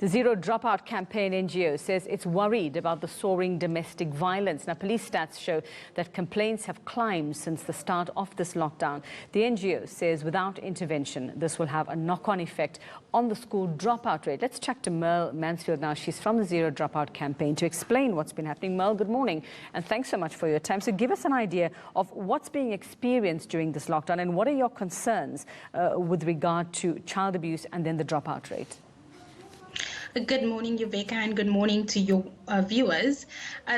The Zero Dropout campaign NGO says it's worried about the soaring domestic violence. Now, police stats show that complaints have climbed since the start of this lockdown. The NGO says without intervention, this will have a knock-on effect on the school dropout rate. Let's check to Merle Mansfield now. She's from the Zero Dropout campaign to explain what's been happening. Merle, good morning, and thanks so much for your time. So give us an idea of what's being experienced during this lockdown and what are your concerns with regard to child abuse and then the dropout rate? Good morning, Yuveka, and good morning to your viewers.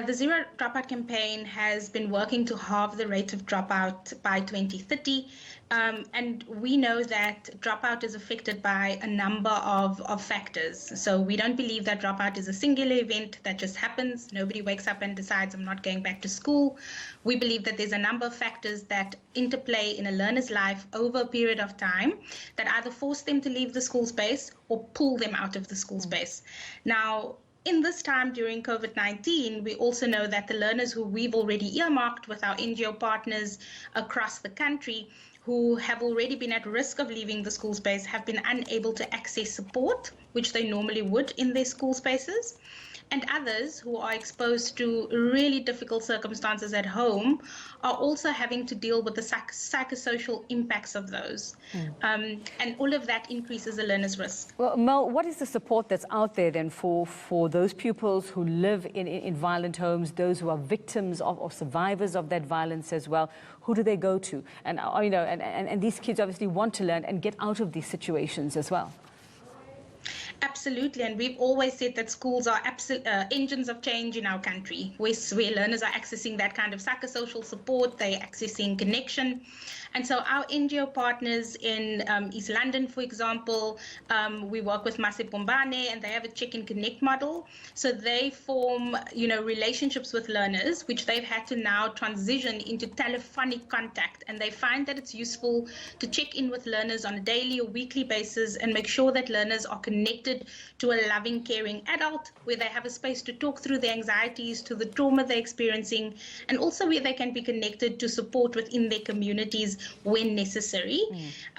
The Zero Dropout campaign has been working to halve the rate of dropout by 2030. And we know that dropout is affected by a number of factors. So we don't believe that dropout is a singular event that just happens. Nobody wakes up and decides, I'm not going back to school. We believe that there's a number of factors that interplay in a learner's life over a period of time that either force them to leave the school space or pull them out of the school space. Now, in this time during COVID-19, we also know that the learners who we've already earmarked with our NGO partners across the country who have already been at risk of leaving the school space have been unable to access support, which they normally would in their school spaces. And others who are exposed to really difficult circumstances at home are also having to deal with the psychosocial impacts of those. And all of that increases the learner's risk. Well, Mel, what is the support that's out there then for those pupils who live in violent homes, those who are victims of or survivors of that violence as well? Who do they go to? And, you know, and these kids obviously want to learn and get out of these situations as well. Absolutely, and we've always said that schools are engines of change in our country, where learners are accessing that kind of psychosocial support, they're accessing connection. And so our NGO partners in East London, for example, we work with Masipombane, and they have a check and connect model. So they form, relationships with learners, which they've had to now transition into telephonic contact. And they find that it's useful to check in with learners on a daily or weekly basis and make sure that learners are connected to a loving, caring adult, where they have a space to talk through their anxieties, to the trauma they're experiencing, and also where they can be connected to support within their communities when necessary.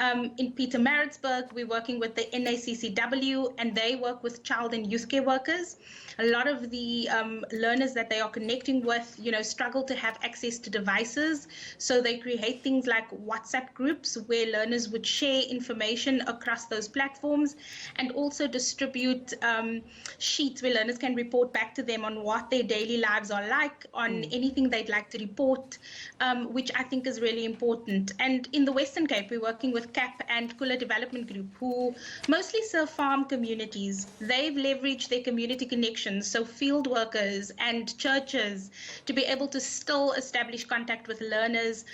In Pietermaritzburg, we're working with the NACCW, and they work with child and youth care workers. A lot of the learners that they are connecting with, struggle to have access to devices. So they create things like WhatsApp groups where learners would share information across those platforms, and also distribute sheets where learners can report back to them on what their daily lives are like, on anything they'd like to report, which I think is really important. And in the Western Cape, we're working with CAP and Kula Development Group, who mostly serve farm communities. They've leveraged their community connections, so field workers and churches, to be able to still establish contact with learners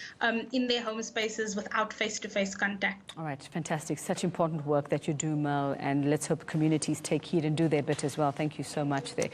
in their home spaces without face-to-face contact. All right, fantastic. Such important work that you do, Merle, and let's hope communities take heed and do their bit as well. Thank you so much there.